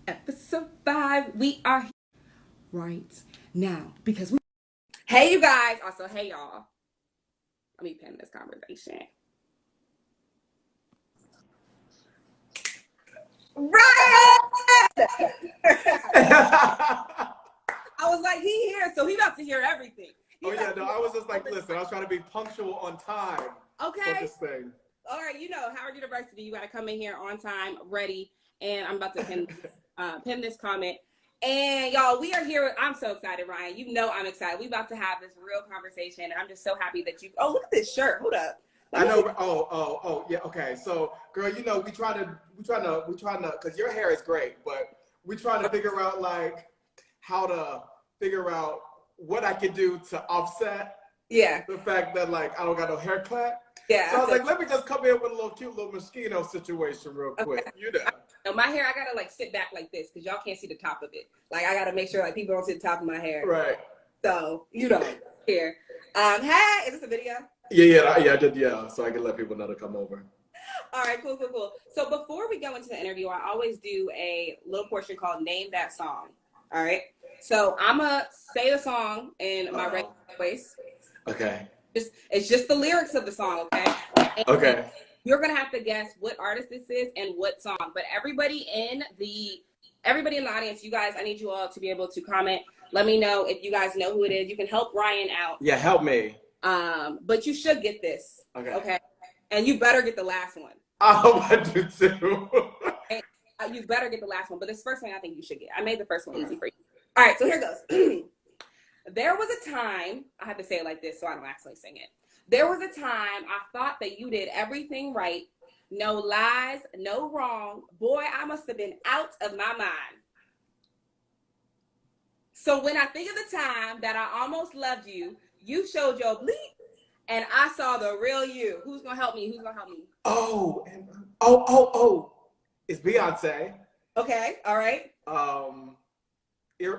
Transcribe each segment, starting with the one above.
Episode 5. We are here right now because we. Hey, you guys. Also, hey, y'all. Let me pin this conversation. Right! I was like, he here, so he about to hear everything. Oh yeah, no, I was just like, listen, I was trying to be punctual on time. Okay. For this thing. All right, Howard University, you got to come in here on time, ready, and I'm about to pin this comment. And y'all, we are here. I'm so excited, Ryan. You know I'm excited. We about to have this real conversation, and I'm just so happy that you. Oh, look at this shirt. Hold up. I know. Oh, yeah. Okay. So, girl, we trying to, because your hair is great, but we trying to figure out like how to figure out what I can do to offset. Yeah. The fact that like I don't got no haircut. Yeah. So I was like, let me just come in with a little cute little mosquito situation real quick. Okay. No, my hair, I gotta like sit back like this because y'all can't see the top of it. Like I gotta make sure like people don't see the top of my hair. Right. So here. Hey, is this a video? Yeah, I did. Yeah, so I can let people know to come over. All right, cool. So before we go into the interview, I always do a little portion called Name That Song. All right. So I'm gonna say the song in my regular voice. Okay. It's just the lyrics of the song, okay? And okay. You're gonna have to guess what artist this is and what song. But everybody in the audience, you guys, I need you all to be able to comment. Let me know if you guys know who it is. You can help Ryan out. Yeah, help me. But you should get this. Okay. And you better get the last one. I hope I do too. You better get the last one. But this first one, I think you should get. I made the first one easy for you. All right, so here goes. There was a time, I have to say it like this so I don't actually sing it. There was a time I thought that you did everything right. No lies, no wrong. Boy, I must have been out of my mind. So when I think of the time that I almost loved you, you showed your bleep, and I saw the real you. Who's going to help me? Oh. It's Beyonce. Okay, all right.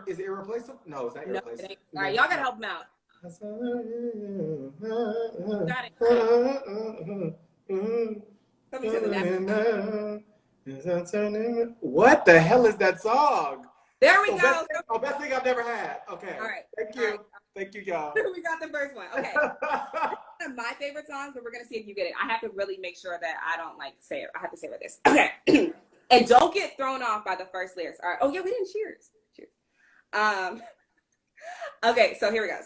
Is it Irreplaceable? No, it's not Irreplaceable. No, all right, y'all got to help him out. Got it. What the hell is that song? There we go. Best thing I've never had. Okay. All right. Thank you. Thank you, y'all. We got the first one. Okay. One of my favorite songs, but we're going to see if you get it. I have to really make sure that I don't say it. I have to say it like this. Okay. And don't get thrown off by the first lyrics. All right. Oh, yeah, we didn't cheers. Okay, so here we go.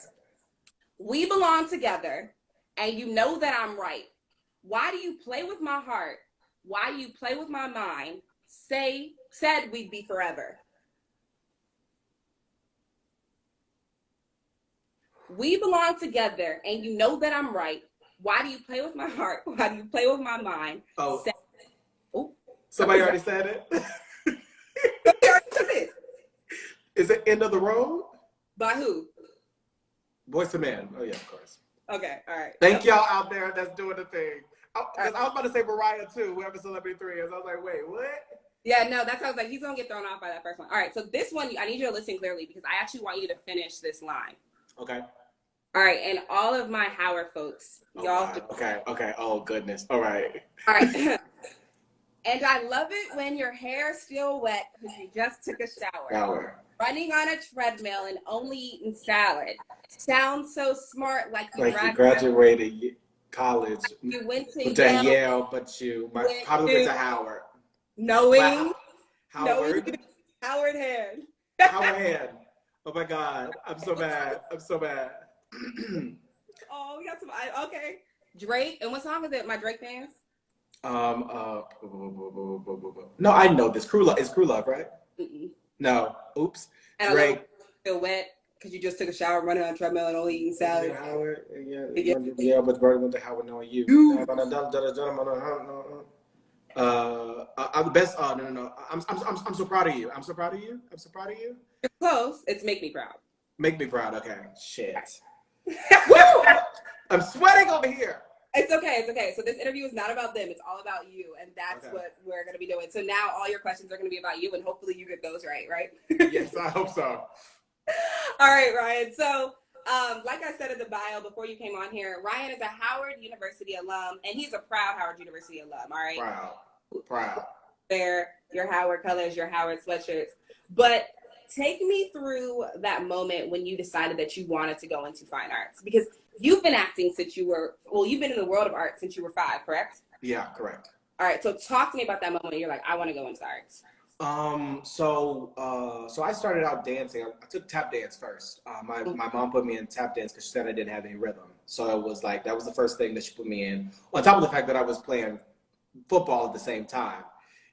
We belong together, and you know that I'm right. Why do you play with my heart? Why you play with my mind? Said we'd be forever. We belong together, and you know that I'm right. Why do you play with my heart? Why do you play with my mind? Oh, somebody already said it. Is it End of the Road? By who? Boyz II Men. Oh yeah, of course. Okay, all right. Thank y'all out there that's doing the thing. I was about to say Mariah too, whoever Celebrity 3 is. I was like, wait, what? Yeah, no, that's how I was like, he's gonna get thrown off by that first one. All right, so this one, I need you to listen clearly because I actually want you to finish this line. Okay. All right, and all of my Howard folks, y'all. Okay. Oh goodness. All right. All right. And I love it when your hair's still wet because you just took a shower. Running on a treadmill and only eating salad. Sounds so smart, like you graduated college. You went to Yale, but you probably went to Howard. Knowing Howard. Howard Hand. Howard Hand. Oh my God, I'm so mad. Oh, we got some. Okay. Drake, and what song is it? My Drake fans. No, I know this. It's Crew Love, right? Mm-mm. No. Oops. And Drake. Feel wet because you just took a shower, running on a treadmill, and only eating salad. Howard. Yeah, but Bird went to Howard knowing you. I'm the best. No. I'm so proud of you. You're close. It's Make Me Proud. Make Me Proud. Okay. Shit. I'm sweating over here. It's okay. So this interview is not about them. It's all about you. And that's what we're going to be doing. So now all your questions are going to be about you. And hopefully you get those right? Yes, I hope so. All right, Ryan. So like I said in the bio before you came on here, Ryan is a Howard University alum. And he's a proud Howard University alum. All right? Proud. There. your Howard colors, your Howard sweatshirts. But take me through that moment when you decided that you wanted to go into fine arts, because you've been acting since you've been in the world of art since you were 5, correct? Yeah, correct. All right, so talk to me about that moment when you're like, I want to go into arts. So I started out dancing. I took tap dance first. My mom put me in tap dance because she said I didn't have any rhythm. So it was like, that was the first thing that she put me in. On top of the fact that I was playing football at the same time,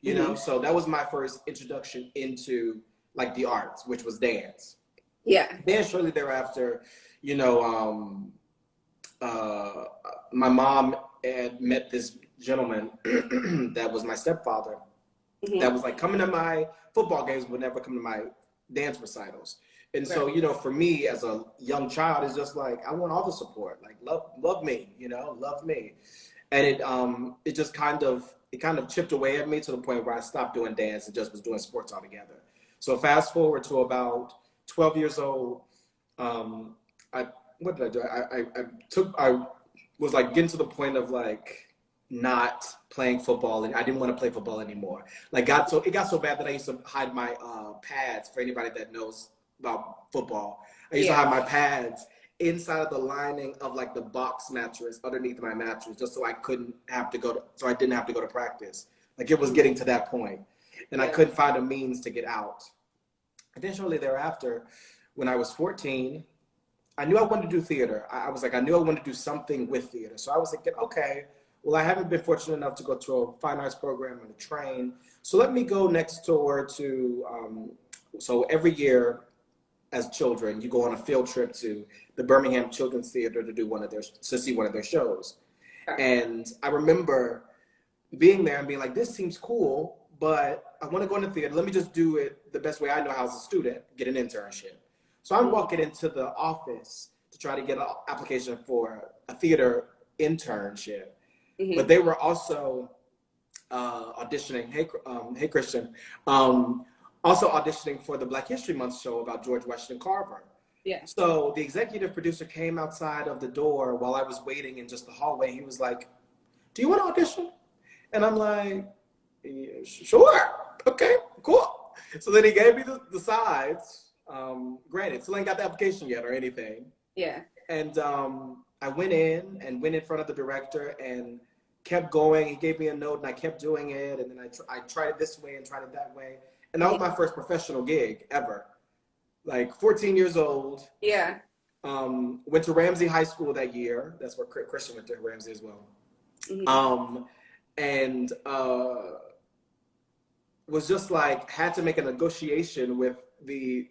you know? So that was my first introduction into like the arts, which was dance. Yeah. Then shortly thereafter, you know, my mom had met this gentleman that was my stepfather. That was like coming to my football games, would never come to my dance recitals. And so, you know, for me as a young child, it's just like, I want all the support, like love me, you know, love me. And it just kind of chipped away at me to the point where I stopped doing dance and just was doing sports altogether. So fast forward to about 12 years old, what did I do? I was like getting to the point of like, not playing football, and I didn't want to play football anymore. Like it got so bad that I used to hide my pads. For anybody that knows about football, I used to hide my pads inside of the lining of like the box mattress underneath my mattress, just so I didn't have to go to practice. Like it was getting to that point, and I couldn't find a means to get out. And then shortly thereafter, when I was 14, I knew I wanted to do theater. I knew I wanted to do something with theater. So I was thinking, okay, well, I haven't been fortunate enough to go to a fine arts program and train. So let me go next door to, so every year as children, you go on a field trip to the Birmingham Children's Theater to see one of their shows. And I remember being there and being like, this seems cool, but I want to go into theater. Let me just do it the best way I know how as a student, get an internship. So I'm walking into the office to try to get an application for a theater internship. But they were also auditioning, hey Christian, also auditioning for the Black History Month show about George Washington Carver. Yeah. So the executive producer came outside of the door while I was waiting in just the hallway. He was like, do you want to audition? And I'm like, yeah, sure, okay, cool. So then he gave me the sides. Granted, still ain't got the application yet or anything. Yeah. And I went in front of the director and kept going. He gave me a note and I kept doing it. And then I tried it this way and tried it that way. And that was my first professional gig ever. Like 14 years old. Yeah. Went to Ramsey High School that year. That's where Christian went to, Ramsey as well. And was just like, had to make a negotiation with the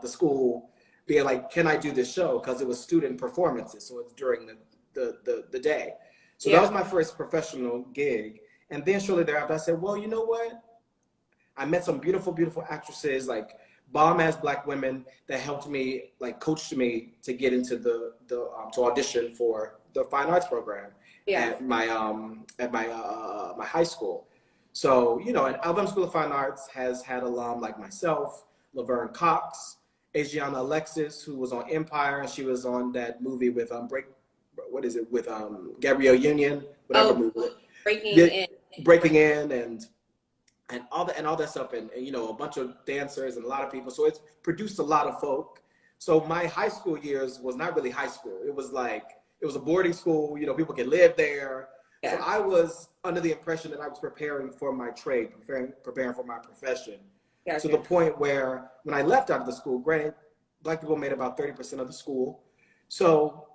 school, being like, can I do this show? Because it was student performances, so it's during the day. So that was my first professional gig. And then shortly thereafter, I said, well, you know what? I met some beautiful, beautiful actresses, like bomb-ass Black women that helped me, like coached me to get into to audition for the fine arts program at my high school. So, you know, and Alabama School of Fine Arts has had alum like myself, Laverne Cox, Adriana Alexis, who was on Empire, and she was on that movie with Gabrielle Union, whatever movie. Breaking In and all that stuff, and you know, a bunch of dancers and a lot of people. So it's produced a lot of folk. So my high school years was not really high school. It was like, it was a boarding school, you know, people could live there. Yeah. So I was under the impression that I was preparing for my trade, preparing for my profession. Gotcha. To the point where when I left out of the school, granted, Black people made about 30% of the school. So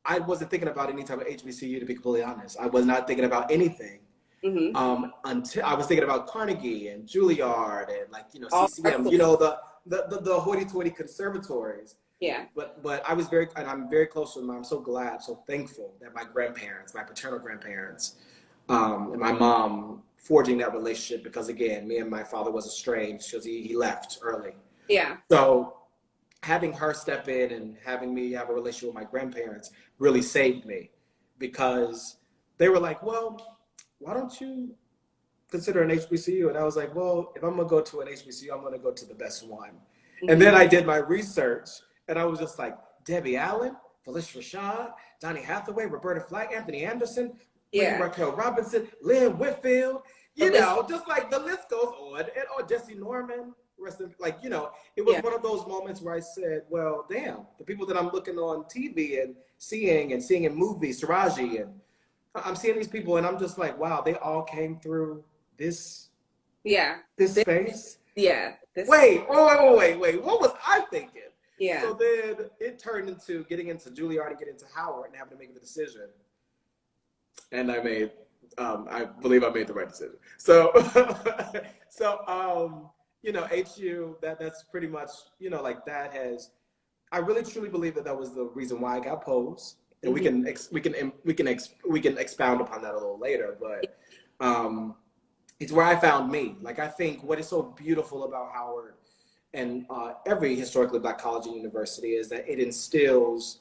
I wasn't thinking about any type of HBCU, to be completely honest. I was not thinking about anything. Until I was thinking about Carnegie and Juilliard and, like, you know, CCM, you know, the hoity-toity conservatories. Yeah. But I was I'm very close to them. I'm so glad, so thankful that my grandparents, my paternal grandparents, and my mom forging that relationship, because again, me and my father was estranged because he left early. Yeah. So having her step in and having me have a relationship with my grandparents really saved me, because they were like, well, why don't you consider an HBCU? And I was like, well, if I'm gonna go to an HBCU, I'm gonna go to the best one. And then I did my research, and I was just like, Debbie Allen, Felicia Rashad, Donny Hathaway, Roberta Flack, Anthony Anderson, Raquel Robinson, Lynn Whitfield, you know, just like the list goes on. And or Jesse Norman, like, you know, it was one of those moments where I said, well, damn, the people that I'm looking on TV and seeing in movies, Taraji, and I'm seeing these people and I'm just like, wow, they all came through this space. Yeah. Wait, what was I thinking? Yeah. So then it turned into getting into Juilliard and getting into Howard and having to make the decision. And I believe I made the right decision. So, you know, HU, that's pretty much, you know, like that I really truly believe that was the reason why I got Pose. And we can expound upon that a little later, but it's where I found me. Like, I think what is so beautiful about Howard and every historically Black college and university is that it instills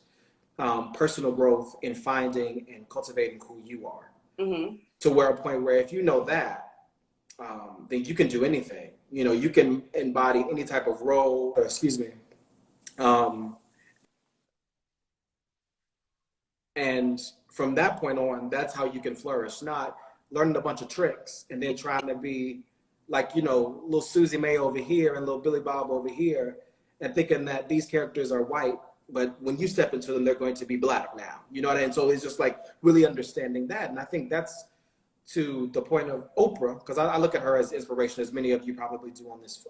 personal growth in finding and cultivating who you are. To where a point where if you know that, then you can do anything. You know, you can embody any type of role, and from that point on, that's how you can flourish, not learning a bunch of tricks and then trying to be like, you know, little Susie May over here and little Billy Bob over here and thinking that these characters are white, but when you step into them, they're going to be Black now. You know what I mean? So it's just like really understanding that. And I think that's to the point of Oprah, because I look at her as inspiration, as many of you probably do on this.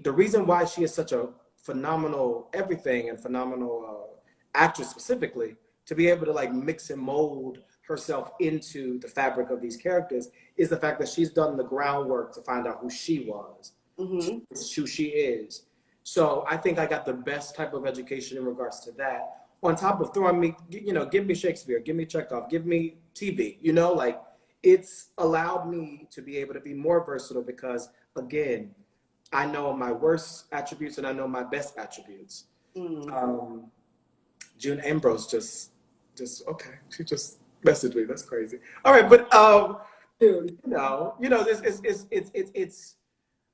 The reason why she is such a phenomenal everything and phenomenal actress specifically, to be able to like mix and mold herself into the fabric of these characters is the fact that she's done the groundwork to find out who she was, who she is. So I think I got the best type of education in regards to that. On top of throwing me, you know, give me Shakespeare, give me Chekhov, give me TV, you know, like it's allowed me to be able to be more versatile because, again, I know my worst attributes and I know my best attributes. June Ambrose just okay, she just messaged me. That's crazy. All right, but dude, you know, it's.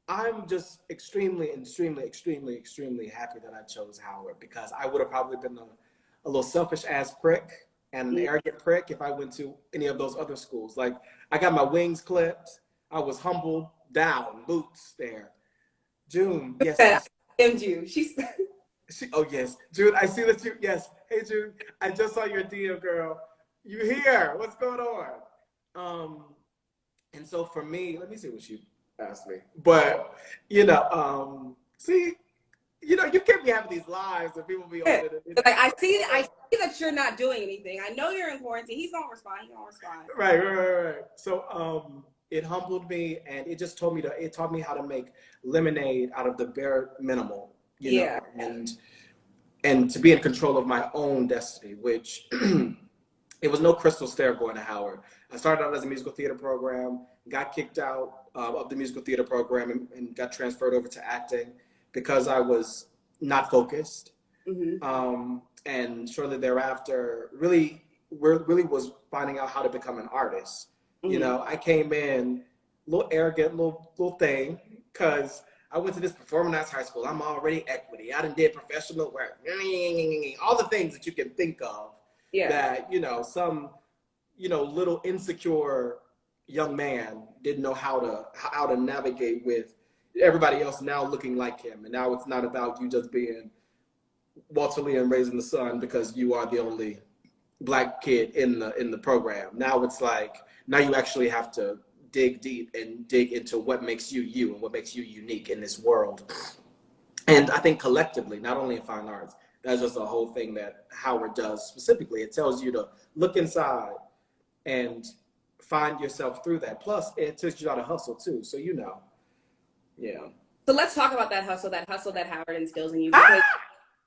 I'm just extremely happy that I chose Howard because I would have probably been a little selfish ass prick and an arrogant prick if I went to any of those other schools. Like I got my wings clipped. I was humbled down, boots there. June, yes. And June, oh yes, June. I see that you. Yes, hey June. I just saw your DM, girl. You here? What's going on? And so for me, let me see what you asked me. But you know, see, you know, you can't be having these lives and people be on it. Like I see that you're not doing anything. I know you're in quarantine. He's gonna respond. Right. So it humbled me and it just it taught me how to make lemonade out of the bare minimal. You know, and to be in control of my own destiny, which it was no crystal stair going to Howard. I started out as a musical theater program, got kicked out of the musical theater program and got transferred over to acting because I was not focused. And shortly thereafter, really was finding out how to become an artist. You know, I came in a little arrogant, little thing, because I went to this performing arts high school. I'm already equity. I done did professional work. All the things that you can think of that, you know, some, you know, little insecure young man didn't know how to navigate with everybody else now looking like him. And now it's not about you just being Walter Lee and Raising the Sun because you are the only Black kid in the program. Now it's like, now you actually have to dig deep and dig into what makes you and what makes you unique in this world. And I think collectively, not only in fine arts, that's just a whole thing that Howard does specifically. It tells you to look inside and find yourself through that. Plus, it teaches you how to hustle too. So, you know, So let's talk about that hustle that Howard instills in you. Because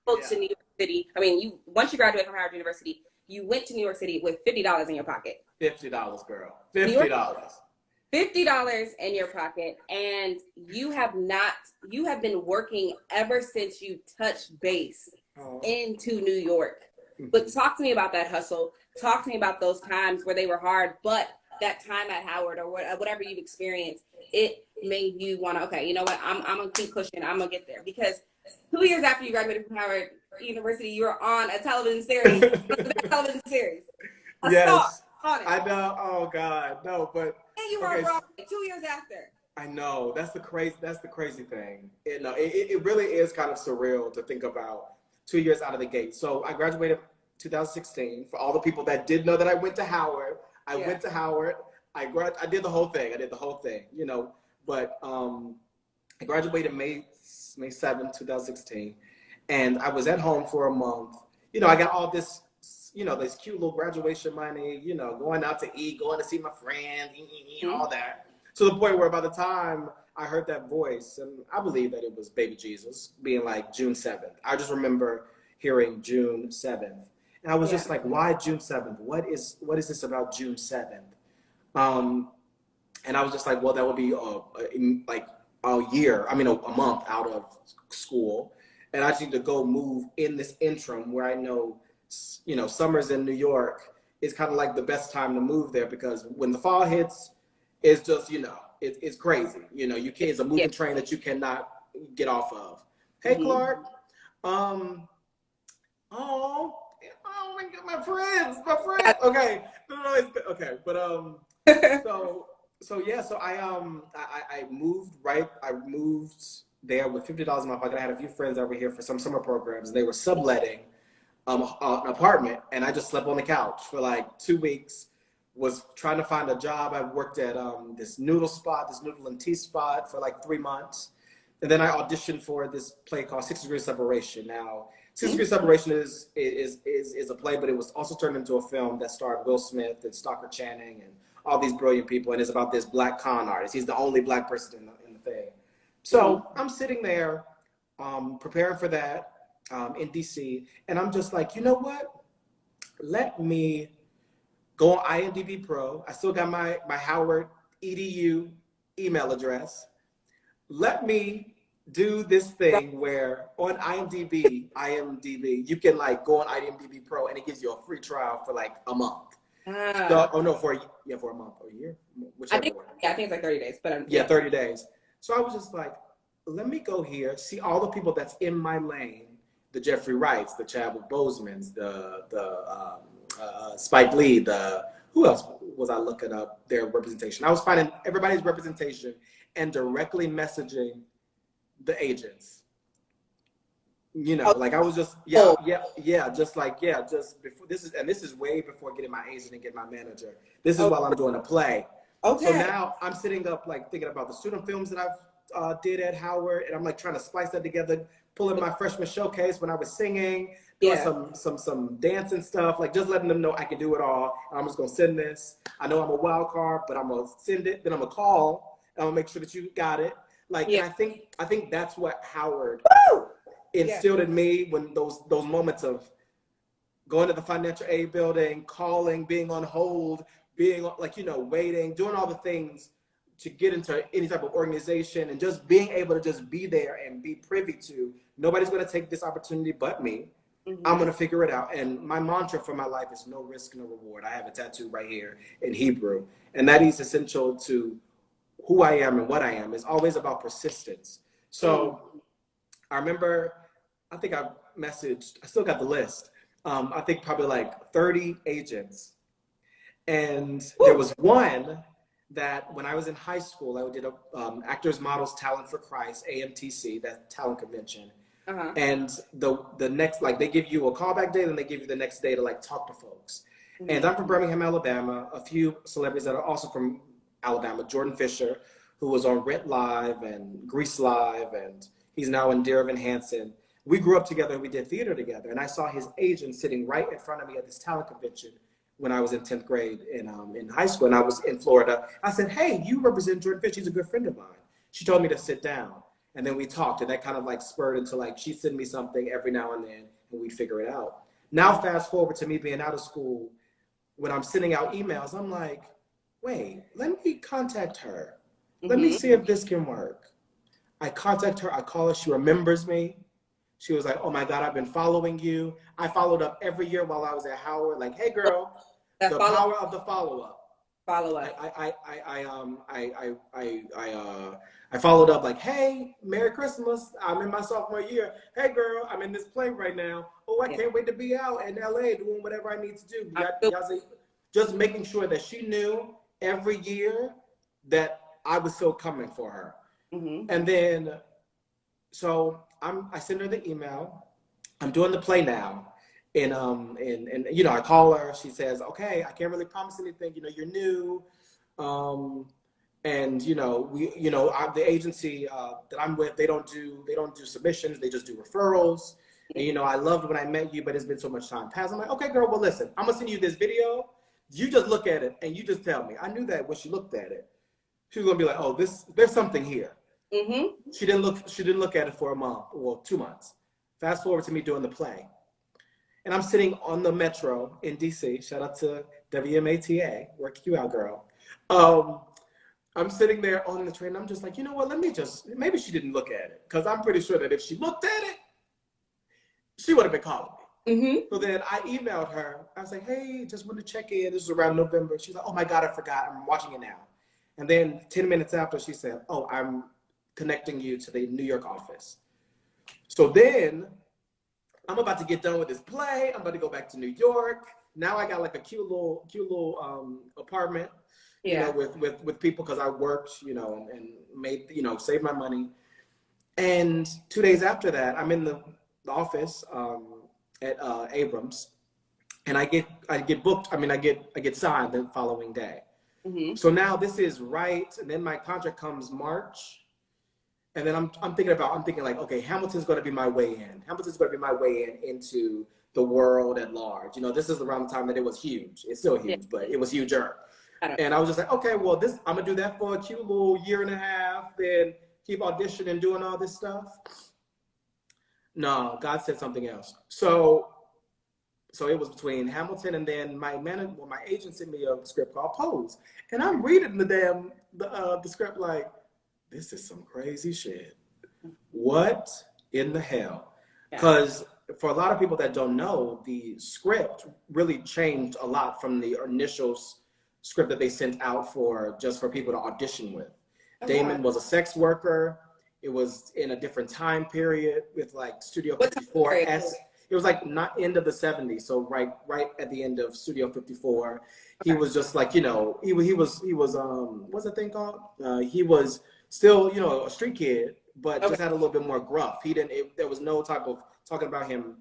you went to New York City. I mean, once you graduated from Howard University, you went to New York City with $50 in your pocket. $50, girl. $50. $50 in your pocket, and you have been working ever since you touched base into New York. But talk to me about that hustle. Talk to me about those times where they were hard, but that time at Howard or whatever you've experienced, it made you want to, okay, you know what, I'm going to keep pushing. I'm going to get there. Because 2 years after you graduated from Howard University, you were on a television series. Yes. on it. I know. Oh God, no. But And you were okay, abroad 2 years after. I know. That's the crazy thing. It really is kind of surreal to think about 2 years out of the gate. So I graduated 2016. For all the people that did know that I went to Howard, I went to Howard. I did the whole thing. You know. But I graduated May 7th, 2016, and I was at home for a month. You know, I got all this, you know, this cute little graduation money. You know, going out to eat, going to see my friends, all that. To the point where by the time I heard that voice, and I believe that it was baby Jesus, being like June 7th. I just remember hearing June 7th. And I was just like, why June 7th? What is this about June 7th? And I was just like, well, that would be like a year, a month out of school. And I just need to go move in this interim where I know, you know, summers in New York is kind of like the best time to move there, because when the fall hits, it's just, you know, it's crazy. You know, it's a moving train that you cannot get off of. Hey, Clark. Oh, my God, my friends. Okay. No, it's good. Okay. But, so I moved there with $50 in my pocket. I had a few friends over here for some summer programs. They were subletting an apartment, and I just slept on the couch for like 2 weeks. Was trying to find a job. I worked at this noodle and tea spot for like 3 months. And then I auditioned for this play called 6 Degrees Separation. Now, 6 Degrees Separation is a play, but it was also turned into a film that starred Will Smith and Stockard Channing and all these brilliant people. And it's about this black con artist. He's the only black person in the thing. So I'm sitting there preparing for that in DC. And I'm just like, you know what? Let me go on IMDb Pro. I still got my Howard EDU email address. Let me do this thing where on IMDb, you can like go on IMDb Pro and it gives you a free trial for like a month. So, for a month or a year, whichever one. I think it's like 30 days. But 30 days. So I was just like, let me go here, see all the people that's in my lane, the Jeffrey Wrights, the Chadwick Bosemans, the Spike Lee, who else was I looking up their representation? I was finding everybody's representation and directly messaging the agents. You know, like I was just, just before this is way before getting my agent and getting my manager. This is while I'm doing a play. Okay. So now I'm sitting up like thinking about the student films that I've did at Howard, and I'm like trying to splice that together, pulling my freshman showcase when I was singing, doing some dance and stuff, like just letting them know I can do it all. And I'm just gonna send this. I know I'm a wild card, but I'm gonna send it. Then I'm gonna call. And I'm gonna make sure that you got it. Like, and I think that's what Howard instilled in me, when those moments of going to the financial aid building, calling, being on hold, being like, you know, waiting, doing all the things to get into any type of organization, and just being able to just be there and be privy to, nobody's going to take this opportunity but me. I'm going to figure it out. And my mantra for my life is no risk, no reward. I have a tattoo right here in Hebrew. And that is essential to who I am and what I am. It's always about persistence. So I remember, I think I still got the list. I think probably like 30 agents. And there was one that when I was in high school, I did a Actors, Models, Talent for Christ, AMTC, that talent convention. And the next, like, they give you a callback day, then they give you the next day to like talk to folks. And I'm from Birmingham, Alabama. A few celebrities that are also from Alabama, Jordan Fisher, who was on Rent Live and Grease Live, and he's now in Dear Evan Hansen. We grew up together and we did theater together. And I saw his agent sitting right in front of me at this talent convention when I was in 10th grade in high school, and I was in Florida. I said, hey, you represent Jordan Fisher. He's a good friend of mine. She told me to sit down. And then we talked, and that kind of like spurred into like, she'd send me something every now and then, and we'd figure it out. Now, fast forward to me being out of school, when I'm sending out emails, I'm like, wait, let me contact her. Let me see if this can work. I contact her, I call her, she remembers me. She was like, oh my God, I've been following you. I followed up every year while I was at Howard, like, hey girl, the power of the follow-up. I followed up like, hey, Merry Christmas. I'm in my sophomore year. Hey girl, I'm in this play right now. Oh, I can't wait to be out in LA doing whatever I need to do. just making sure that she knew every year that I was still coming for her. Mm-hmm. And then, so I send her the email. I'm doing the play now. And you know, I call her. She says, okay, I can't really promise anything. You know, you're new. And you know, the agency that I'm with, they don't do submissions. They just do referrals. And you know, I loved when I met you, but it's been so much time past. I'm like, okay, girl, well, listen, I'm gonna send you this video. You just look at it and you just tell me. I knew that when she looked at it, she was gonna be like, oh, there's something here. Mm-hmm. She didn't look at it for a month, well, 2 months. Fast forward to me doing the play. And I'm sitting on the metro in DC. Shout out to WMATA. Work you out, girl. I'm sitting there on the train. I'm just like, you know what? Maybe she didn't look at it. Because I'm pretty sure that if she looked at it, she would have been calling me. Mm-hmm. So then I emailed her. I was like, hey, just wanted to check in. This was around November. She's like, oh my God, I forgot. I'm watching it now. And then 10 minutes after, she said, oh, I'm connecting you to the New York office. So then I'm about to get done with this play. I'm about to go back to New York. Now I got like a cute little apartment, you know, with people because I worked, you know, and made, you know, saved my money. And 2 days after that, I'm in the office at Abrams, and I get booked. I mean, I get signed the following day. Mm-hmm. So now this is right, and then my contract comes March. And then I'm thinking like, okay, Hamilton's going to be my way in. Hamilton's going to be my way in into the world at large. You know, this is around the time that it was huge. It's still huge, but it was huger. And I was just like, okay, well, I'm going to do that for a cute little year and a half, then keep auditioning and doing all this stuff. No, God said something else. So it was between Hamilton and then my agent sent me a script called Pose. And I'm reading the script like, this is some crazy shit. What in the hell? Because for a lot of people that don't know, the script really changed a lot from the initial script that they sent out for people to audition with. Damon was a sex worker. It was in a different time period with like Studio 54S. It was like not end of the 70s, so right at the end of Studio 54. He was just like, you know, he was what's that thing called? He was still, you know, a street kid, but just had a little bit more gruff. There was no type of talking about him,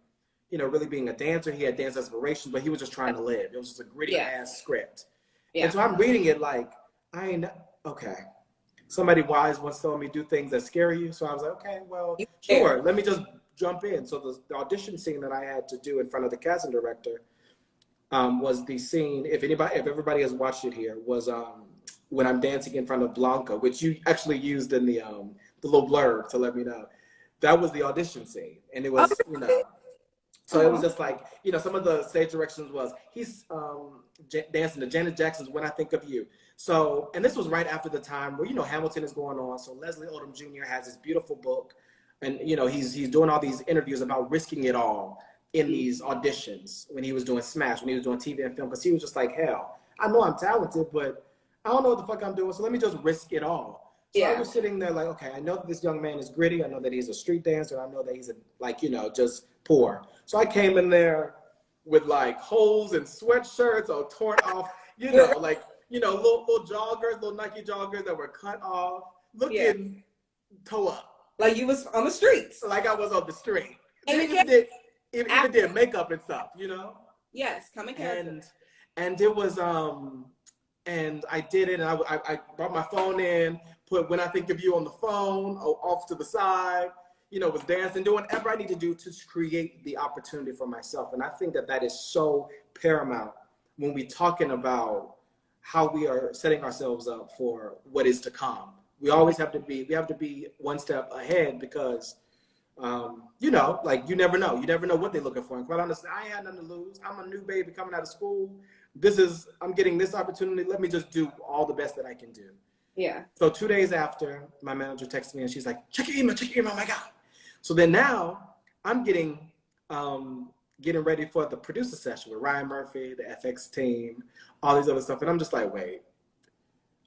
you know, really being a dancer. He had dance aspirations, but he was just trying to live. It was just a gritty ass script. And so I'm reading it like, okay. Somebody wise once told me do things that scare you. So I was like, okay, well, sure. Let me just jump in. So the audition scene that I had to do in front of the casting director was the scene, if everybody has watched it here, was when I'm dancing in front of Blanca, which you actually used in the little blurb to let me know. That was the audition scene. And it was, you know, so it was just like, you know, some of the stage directions was, he's dancing to Janet Jackson's When I Think of You. So, and this was right after the time where, you know, Hamilton is going on. So Leslie Odom Jr. has this beautiful book. And, you know, he's doing all these interviews about risking it all in these auditions when he was doing Smash, when he was doing TV and film. Because he was just like, hell, I know I'm talented, but I don't know what the fuck I'm doing. So let me just risk it all. So I was sitting there like, okay, I know that this young man is gritty. I know that he's a street dancer. I know that he's just poor. So I came in there with like holes and sweatshirts or torn off, you know, like, you know, little joggers, little Nike joggers that were cut off, looking toe up. Like you was on the streets. Like I was on the street. And it even did makeup and stuff, you know? Yes, coming character. And it was, and I did it, and I brought my phone in, put When I Think of You on the phone, off to the side, you know, was dancing, doing whatever I need to do to create the opportunity for myself. And I think that is so paramount when we're talking about how we are setting ourselves up for what is to come. We always have to be one step ahead because, you know, like you never know what they're looking for. And quite honestly, I ain't had nothing to lose. I'm a new baby coming out of school. I'm getting this opportunity. Let me just do all the best that I can do. Yeah. So 2 days after, my manager texted me and she's like, check your email, oh my God. So then now I'm getting ready for the producer session with Ryan Murphy, the FX team, all these other stuff. And I'm just like, wait,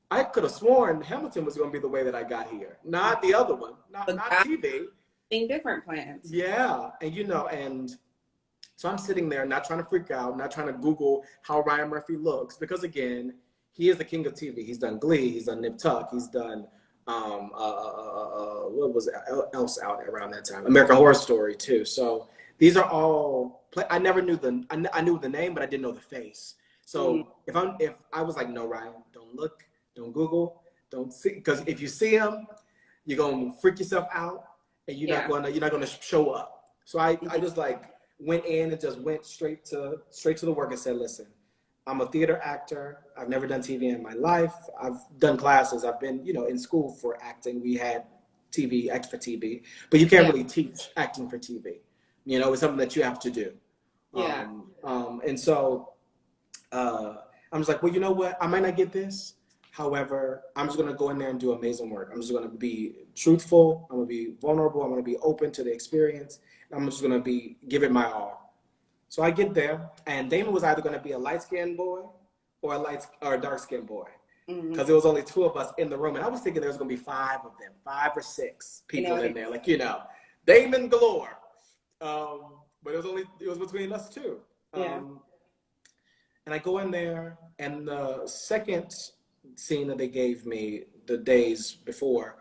I could have sworn Hamilton was going to be the way that I got here. Not the other one, not TV. In different plans. Yeah. And, you know, and So I'm sitting there, not trying to freak out, not trying to Google how Ryan Murphy looks, because again, he is the king of TV. He's done Glee, he's done Nip Tuck, he's done what was else out around that time? American Horror Story too. So these are all. I never knew I knew the name, but I didn't know the face. So if I was like, no, Ryan, don't look, don't Google, don't see, because if you see him, you're gonna freak yourself out, and you're not gonna show up. So I just like went in and just went straight to the work and said, listen, I'm a theater actor. I've never done TV in my life. I've done classes. I've been, in school for acting. We had TV, act for TV, but you can't really teach acting for TV. It's something that you have to do. Yeah. And so I'm just like, well, you know what? I might not get this. However, I'm just going to go in there and do amazing work. I'm just going to be truthful. I'm going to be vulnerable. I'm going to be open to the experience. I'm just going to give it my all. So I get there, and Damon was either going to be a light-skinned boy or a dark-skinned boy, because there was only 2 of us in the room, and I was thinking there was going to be 5 of them, 5 or 6 people in there, Damon galore. But it was between us 2. Yeah. And I go in there, and the second scene that they gave me the days before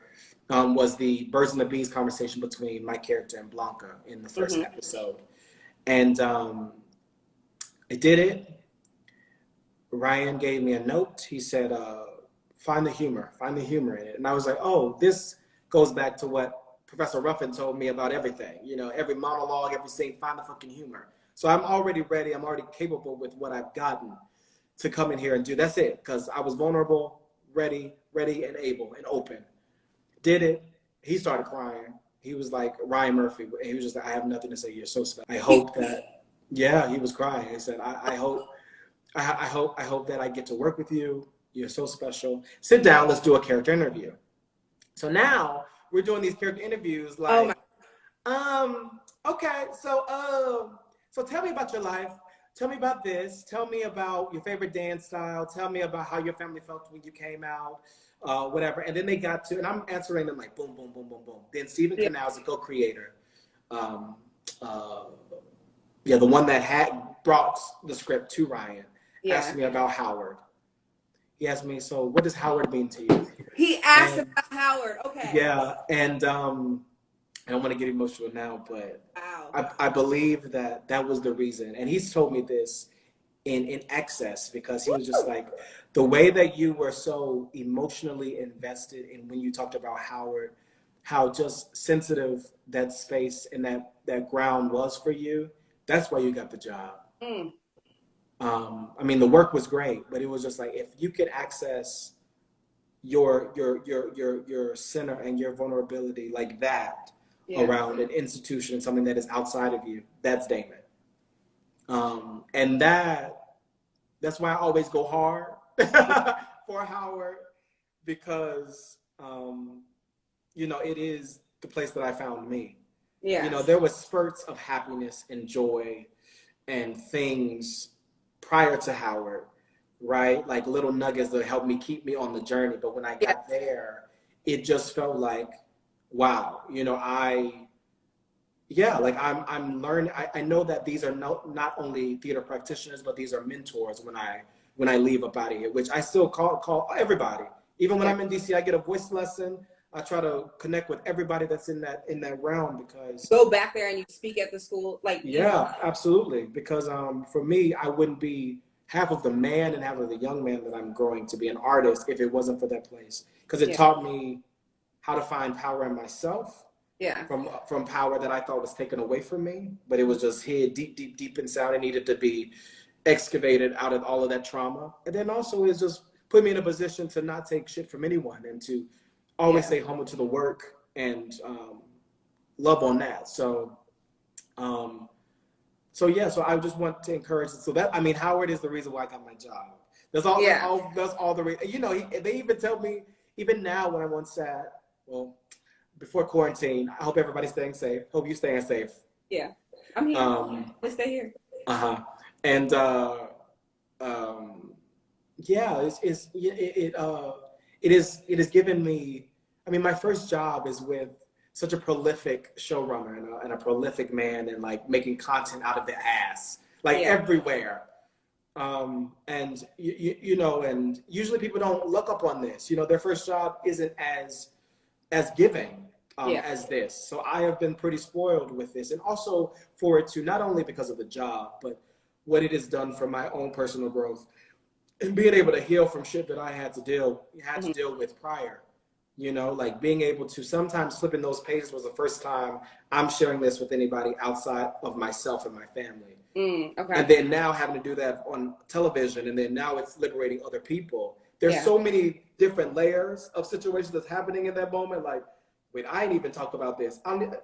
was the birds and the bees conversation between my character and Blanca in the first episode. And I did it. Ryan gave me a note. He said, find the humor in it. And I was like, oh, this goes back to what Professor Ruffin told me about everything. Every monologue, every scene, find the fucking humor. So I'm already ready. I'm already capable with what I've gotten to come in here and do. That's it. Because I was vulnerable, ready and able and open. Did it. He started crying. He was like Ryan Murphy. He was just like, I have nothing to say. You're so special. I hope that, he was crying. He said, I hope that I get to work with you. You're so special. Sit down. Let's do a character interview. So now we're doing these character interviews like, okay, so tell me about your life. Tell me about this. Tell me about your favorite dance style. Tell me about how your family felt when you came out. Whatever. And then they got to, and I'm answering them like boom, boom, boom, boom, boom. Then Stephen Canals, the co-creator, the one that had brought the script to Ryan, asked me about Howard. He asked me, so what does Howard mean to you? He asked about Howard. Okay. Yeah. And I don't want to get emotional now, but wow. I believe that was the reason. And he's told me this in excess, because he was just like, the way that you were so emotionally invested in when you talked about Howard, how just sensitive that space and that ground was for you, that's why you got the job. I mean, the work was great, but it was just like, if you could access your center and your vulnerability like that around an institution, something that is outside of you, that's Damon. And that's why I always go hard for Howard, because it is the place that I found me. Yeah. There was spurts of happiness and joy and things prior to Howard, right? Like little nuggets that helped me keep me on the journey. But when I got there, it just felt like, wow, I'm learning. I know that these are not only theater practitioners, but these are mentors when I leave up out of here, which I still call everybody. Even when I'm in DC, I get a voice lesson. I try to connect with everybody that's in that realm, because go back there and you speak at the school, like absolutely. Because for me, I wouldn't be half of the man and half of the young man that I'm growing to be an artist if it wasn't for that place, because it taught me how to find power in myself. From power that I thought was taken away from me, but it was just hid deep inside. It needed to be excavated out of all of that trauma. And then also it's just put me in a position to not take shit from anyone and to always stay humble to the work and love on that. So I just want to encourage it. So that, I mean, Howard is the reason why I got my job. That's all. That's all the reason. They even tell me, even now when I'm on set, well, before quarantine, I hope everybody's staying safe. Hope you staying safe. Yeah, I'm here. Let's stay here. And it has given me. I mean, my first job is with such a prolific showrunner and a prolific man, and like making content out of the ass, like everywhere. And you know, and usually people don't look up on this. You know, their first job isn't as giving as this. So I have been pretty spoiled with this, and also for it to, not only because of the job, but what it has done for my own personal growth and being able to heal from shit that I had to deal with prior. You know, like being able to sometimes flip in those pages was the first time I'm sharing this with anybody outside of myself and my family. Okay. And then now having to do that on television, and then now it's liberating other people. There's so many different layers of situations that's happening in that moment. Like, wait, I ain't even talked about this.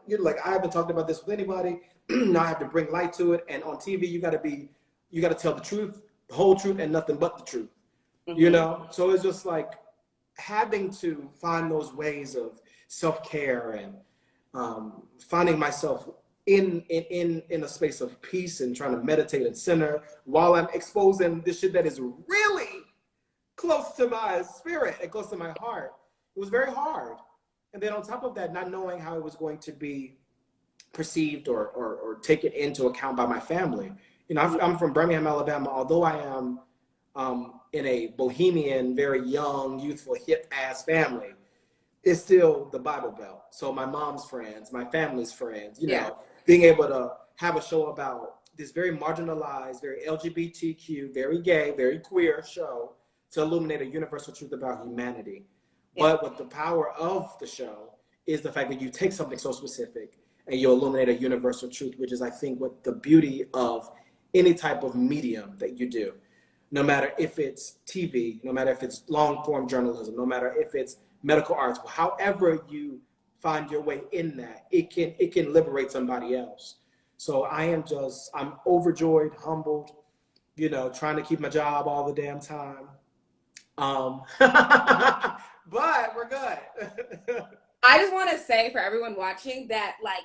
You're like, I haven't talked about this with anybody. Now I have to bring light to it. And on TV, you got to tell the truth, the whole truth, and nothing but the truth. You know? So it's just like having to find those ways of self-care and finding myself in a space of peace and trying to meditate and center while I'm exposing this shit that is really close to my spirit and close to my heart. It was very hard. And then on top of that, not knowing how it was going to be perceived or taken into account by my family. You know, I'm from Birmingham, Alabama. Although I am in a bohemian, very young, youthful, hip-ass family, it's still the Bible Belt. So my mom's friends, my family's friends, you know, being able to have a show about this very marginalized, very LGBTQ, very gay, very queer show to illuminate a universal truth about humanity. But what the power of the show is the fact that you take something so specific and you illuminate a universal truth, which is, I think, what the beauty of any type of medium that you do. No matter if it's TV, no matter if it's long-form journalism, no matter if it's medical arts, however you find your way in that, it can liberate somebody else. So I'm overjoyed, humbled, you know, trying to keep my job all the damn time. But we're good. I just want to say for everyone watching that, like,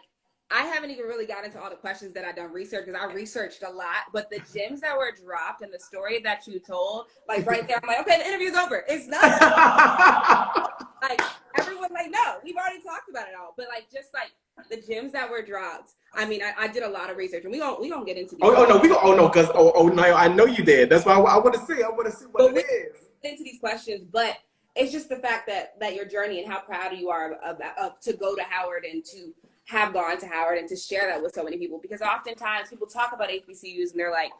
I haven't even really got into all the questions that I've done research, because I researched a lot, but the gems that were dropped and the story that you told, like right there, I'm like, okay, the interview's over. It's not. Like, everyone, like, no, we've already talked about it all. But like, just like the gems that were dropped. I mean, I did a lot of research, and we gonna get into these. No, I know you did. That's why I want to see. I want to see what it is. Get into these questions, but it's just the fact that your journey and how proud you are of to go to Howard and to have gone to Howard and to share that with so many people. Because oftentimes people talk about HBCUs and they're like,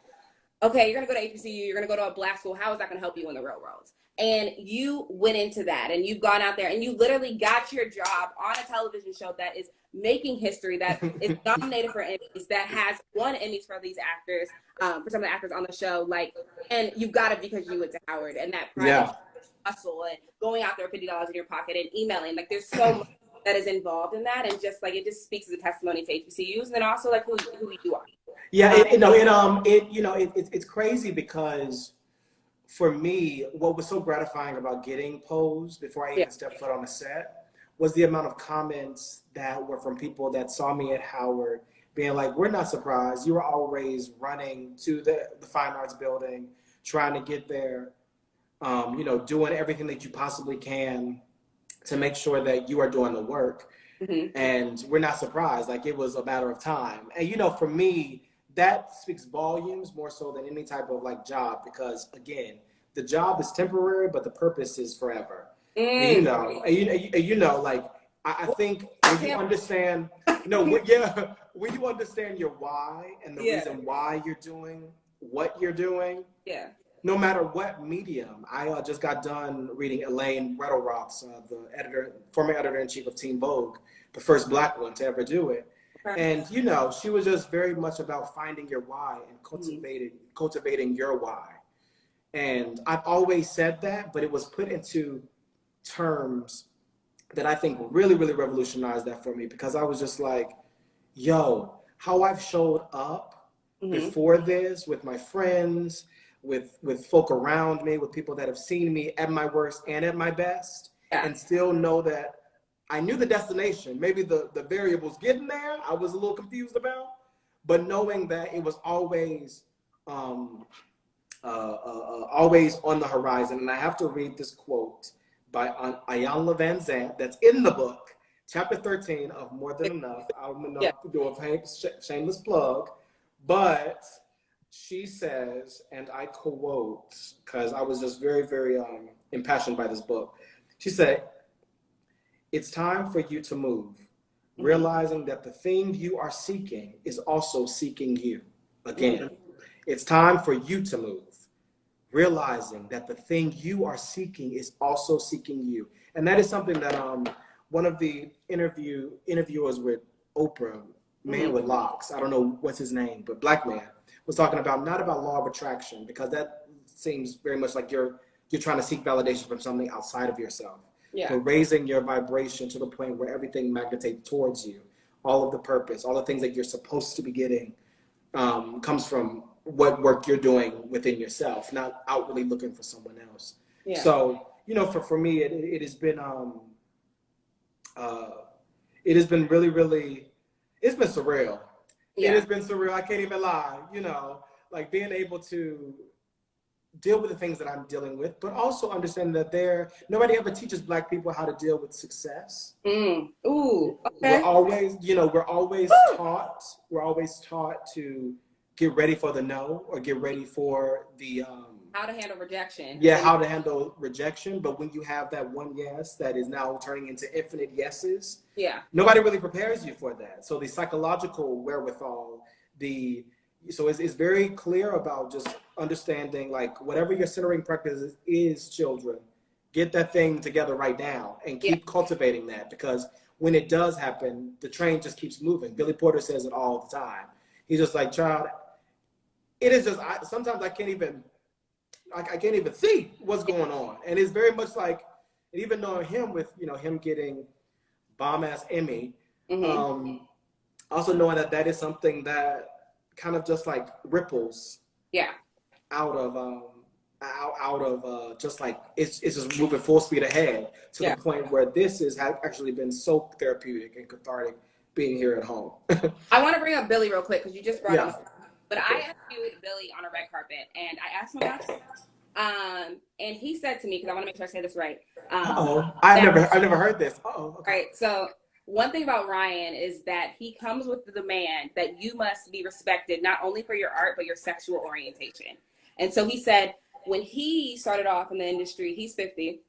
okay, you're going to go to HBCU, you're going to go to a black school. How is that going to help you in the real world? And you went into that, and you've gone out there and you literally got your job on a television show that is making history, that is nominated for Emmys, that has won Emmys for these actors, for some of the actors on the show. Like, and you got it because you went to Howard, and that private hustle and going out there with $50 in your pocket and emailing. Like, there's so much that is involved in that, and just like it just speaks as a testimony to HBCUs, and then also like who you are. Yeah, it's crazy because for me, what was so gratifying about getting posed before I even stepped foot on the set was the amount of comments that were from people that saw me at Howard being like, we're not surprised. You were always running to the Fine Arts building, trying to get there, doing everything that you possibly can to make sure that you are doing the work. And we're not surprised. Like, it was a matter of time. And, for me, that speaks volumes more so than any type of like job, because again, the job is temporary, but the purpose is forever. And, like, I think when you understand, when you understand your why and the reason why you're doing what you're doing, no matter what medium. I just got done reading Elaine Weddle-Roth's, the former editor-in-chief of Teen Vogue, the first Black one to ever do it. And, she was just very much about finding your why and cultivating your why. And I've always said that, but it was put into terms that I think really, really revolutionized that for me, because I was just like, yo, how I've showed up before this with my friends, with folk around me, with people that have seen me at my worst and at my best, and still know that I knew the destination. Maybe the variables getting there, I was a little confused about, but knowing that it was always on the horizon. And I have to read this quote by Ayanna Van Zandt that's in the book chapter 13 of More Than Enough. I'm going Yeah. to do a shameless plug, but she says, and I quote, because I was just very, very impassioned by this book. She said, "It's time for you to move, realizing that the thing you are seeking is also seeking you." Again, it's time for you to move, realizing that the thing you are seeking is also seeking you. And that is something that one of the interviewers with Oprah, man with locks, I don't know what's his name, but black man, was talking about, not about law of attraction, because that seems very much like you're trying to seek validation from something outside of yourself. Yeah. But raising your vibration to the point where everything magnetates towards you, all of the purpose, all the things that you're supposed to be getting, comes from what work you're doing within yourself, not outwardly looking for someone else. Yeah. So, for me, it has been really, really, it's been surreal. Yeah. It has been surreal. I can't even lie, like being able to deal with the things that I'm dealing with, but also understanding that nobody ever teaches Black people how to deal with success. Ooh, okay. We're always taught to get ready for the no, or get ready for the how to handle rejection. Yeah, how to handle rejection. But when you have that one yes that is now turning into infinite yeses, nobody really prepares you for that. So the psychological wherewithal, so it's very clear about just understanding, like, whatever your centering practice is, children, get that thing together right now and keep cultivating that, because when it does happen, the train just keeps moving. Billy Porter says it all the time. He's just like, child, it is just, sometimes I can't even see what's going on. And it's very much like, and even knowing him with, him getting bomb-ass Emmy, also knowing that is something that kind of just like ripples out of just like, it's just moving full speed ahead to the point where this has actually been so therapeutic and cathartic being here at home. I want to bring up Billy real quick, because you just brought him up. But I interviewed Billy on a red carpet, and I asked him about this. And he said to me, because I want to make sure I say this right. I've never heard this. Okay. Right. So one thing about Ryan is that he comes with the demand that you must be respected, not only for your art, but your sexual orientation. And so he said, when he started off in the industry, he's 50,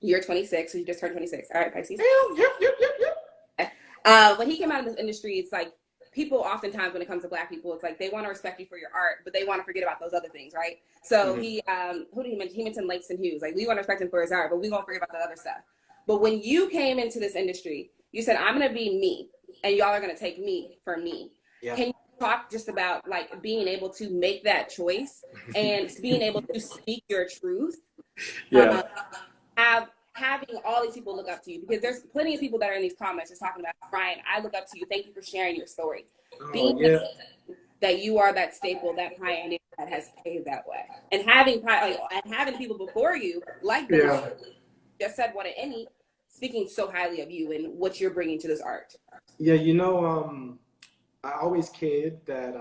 you're 26, so you just turned 26. All right, Pisces. Yep. When he came out of this industry, it's like, people oftentimes, when it comes to Black people, it's like they want to respect you for your art, but they want to forget about those other things, right? So he, who did he mention? He mentioned Langston Hughes. Like, we want to respect him for his art, but we won't forget about the other stuff. But when you came into this industry, you said, I'm going to be me, and y'all are going to take me for me. Yeah. Can you talk just about, like, being able to make that choice and being able to speak your truth? Yeah. Having all these people look up to you, because there's plenty of people that are in these comments just talking about, Ryan, I look up to you. Thank you for sharing your story. Being that you are that staple, that pioneer that has paved that way, and having people before you, like Billy, just said what an Emmy, speaking so highly of you and what you're bringing to this art. Yeah, I always kid that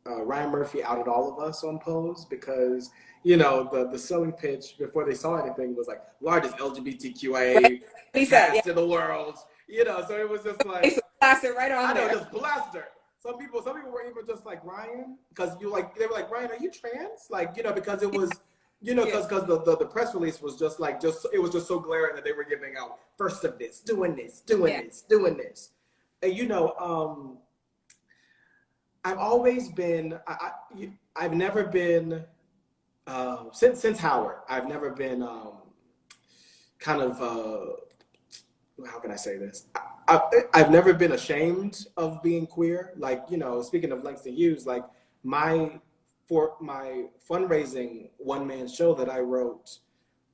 Ryan Murphy outed all of us on Pose, because the selling pitch before they saw anything was like, largest LGBTQIA cast in the world. So it was just like, blast it right on there. Just blast her. Some people were even just like, Ryan, because they were like, Ryan, are you trans? Like, because it was, because the press release was just like, it was just so glaring that they were giving out first of this, doing this. And I've always been, I've never been, since Howard, I've never been how can I say this? I've never been ashamed of being queer. Like, speaking of Langston Hughes, like for my fundraising one-man show that I wrote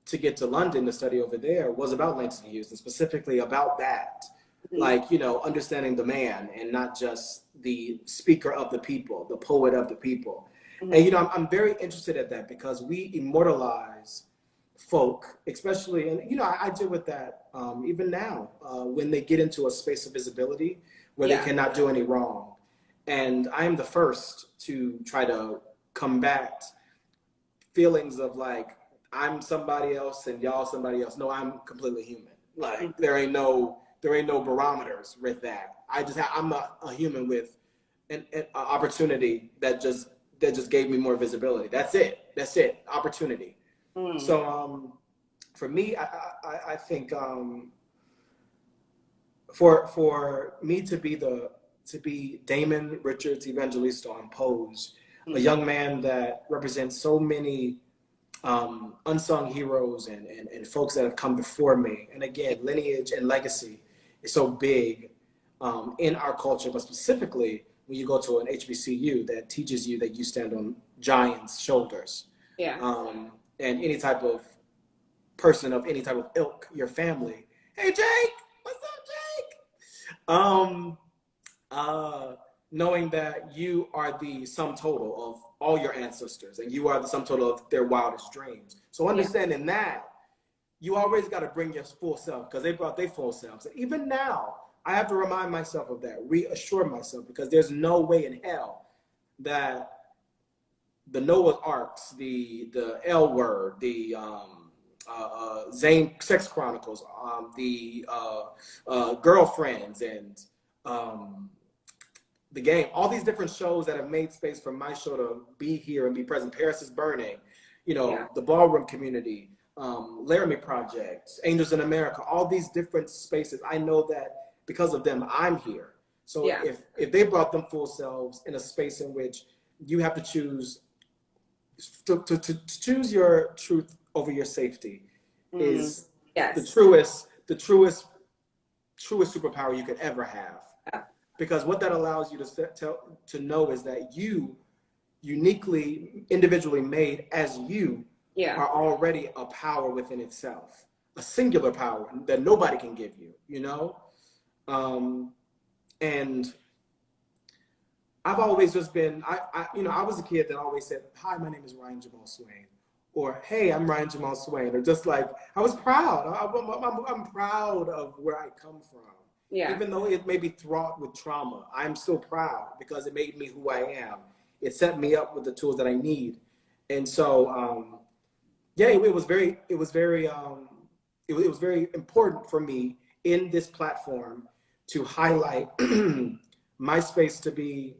to get to London to study over there was about Langston Hughes, and specifically about that. Like, understanding the man and not just the speaker of the people, the poet of the people. And, I'm very interested at that, because we immortalize folk, especially, and, I deal with that even now when they get into a space of visibility where they cannot do any wrong. And I am the first to try to combat feelings of like, I'm somebody else and y'all somebody else. No, I'm completely human. Like, there ain't no barometers with that. I'm a human with an opportunity that just gave me more visibility. That's it. Opportunity. So for me, I think for me to be Damon Richards Evangelista on Pose, a young man that represents so many unsung heroes and folks that have come before me. And again, lineage and legacy is so big in our culture, but specifically when you go to an HBCU that teaches you that you stand on giants' shoulders. Yeah. And any type of person of any type of ilk, your family. Hey, Jake, what's up, Jake? Knowing that you are the sum total of all your ancestors and you are the sum total of their wildest dreams. So understanding that, you always got to bring your full self because they brought their full selves. And even now, I have to remind myself of that, reassure myself, because there's no way in hell that the Noah's Arks, the L Word, the Zane Sex Chronicles, the Girlfriends, and The Game, all these different shows that have made space for my show to be here and be present. Paris is Burning, the Ballroom Community, Laramie Project, Angels in America, all these different spaces. I know that because of them, I'm here. So if they brought them full selves in a space in which you have to choose to choose your truth over your safety is the truest superpower you could ever have. Because what that allows you to know is that you, uniquely, individually made as you, are already a power within itself, a singular power that nobody can give you, and I've always just been, I was a kid that always said, hi, my name is Ryan Jamaal Swain, or hey, I'm Ryan Jamaal Swain, or just like, I was proud. I'm proud of where I come from. Yeah. Even though it may be fraught with trauma, I'm still proud because it made me who I am. It set me up with the tools that I need. And so, it was very important for me in this platform to highlight my space to be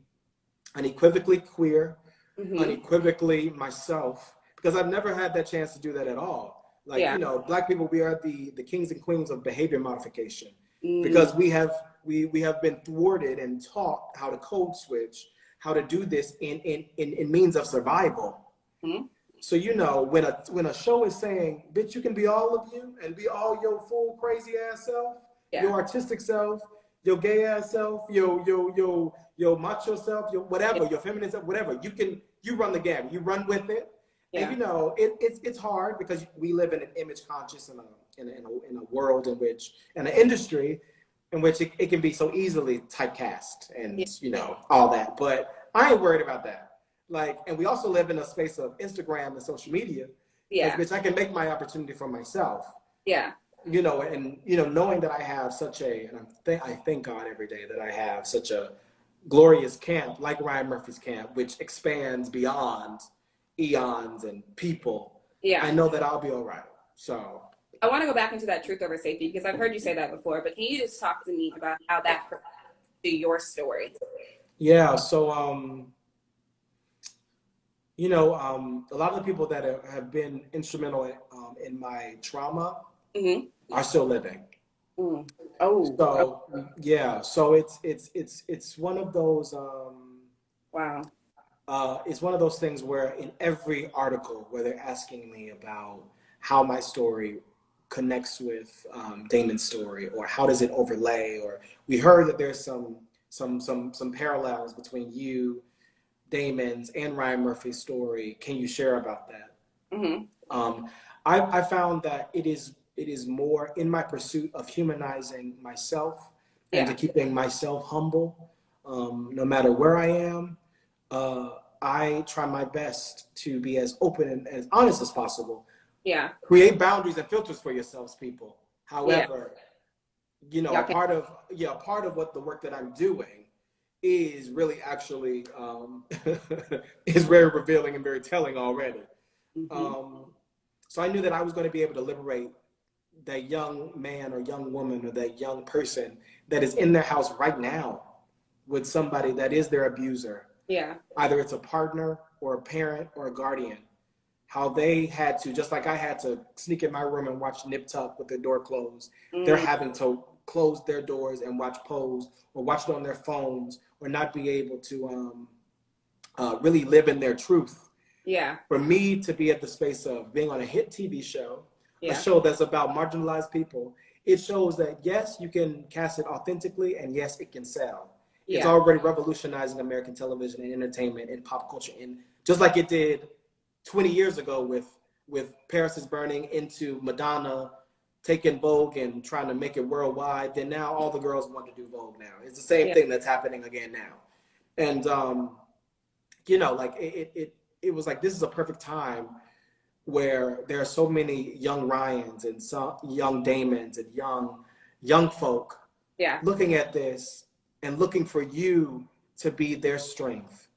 unequivocally queer, unequivocally myself, because I've never had that chance to do that at all. Like, Black people, we are the kings and queens of behavior modification. Because we have been thwarted and taught how to code switch, how to do this in means of survival. So when a show is saying, bitch, you can be all of you and be all your full crazy ass self, your artistic self, your gay ass self, your macho self, your whatever, your feminine self, whatever, you run the gamut, you run with it. And it's hard because we live in an image conscious in a world in which, in an industry in which it can be so easily typecast and all that. But I ain't worried about that. And we also live in a space of Instagram and social media, which I can make my opportunity for myself. Knowing that I have such I thank God every day that I have such a glorious camp like Ryan Murphy's camp, which expands beyond eons and people. I know that I'll be all right. So I want to go back into that truth over safety because I've heard you say that before, but can you just talk to me about how that to your story? Yeah. So, a lot of the people that have been instrumental in my trauma are still living. Oh. So So it's one of those. Wow. It's one of those things where in every article where they're asking me about how my story connects with Damon's story, or how does it overlay, or we heard that there's some parallels between you, Damon's, and Ryan Murphy's story. Can you share about that? I found that it is more in my pursuit of humanizing myself and to keeping myself humble, no matter where I am. I try my best to be as open and as honest as possible. Create boundaries and filters for yourselves, people. However, part of what the work that I'm doing is really actually is very revealing and very telling already. So I knew that I was going to be able to liberate that young man or young woman or that young person that is in their house right now with somebody that is their abuser. Yeah. Either it's a partner or a parent or a guardian. How they had to, just like I had to sneak in my room and watch Nip Tuck with their door closed, they're having to close their doors and watch Pose or watch it on their phones or not be able to really live in their truth. Yeah. For me to be at the space of being on a hit TV show, yeah. a show that's about marginalized people, it shows that yes, you can cast it authentically and yes, it can sell. Yeah. It's already revolutionizing American television and entertainment and pop culture, and just like it did 20 years ago with Paris is Burning into Madonna taking Vogue and trying to make it worldwide. Then now all the girls want to do Vogue now. It's the same thing that's happening again now. And, you know, like it was like, this is a perfect time where there are so many young Ryans and some young Damons and young folk looking at this and looking for you to be their strength,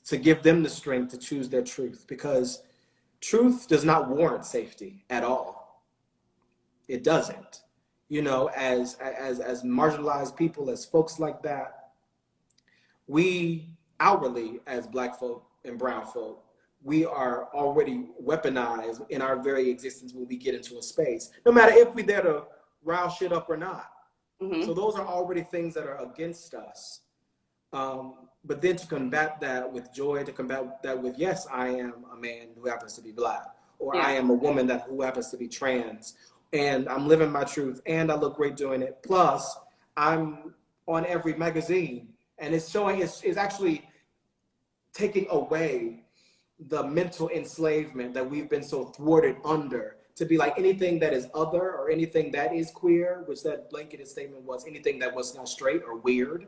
to give them the strength to choose their truth, because truth does not warrant safety at all. It doesn't. You know, as marginalized people, as folks like that, we outwardly, as Black folk and brown folk, we are already weaponized in our very existence when we get into a space, no matter if we're there to rile shit up or not. So those are already things that are against us. But then to combat that with joy, to combat that with, yes, I am a man who happens to be Black, or I am a woman who happens to be trans, and I'm living my truth, and I look great doing it. Plus, I'm on every magazine, and it's showing, it's actually taking away the mental enslavement that we've been so thwarted under, to be like anything that is other or anything that is queer, which that blanketed statement was, anything that was not straight or weird.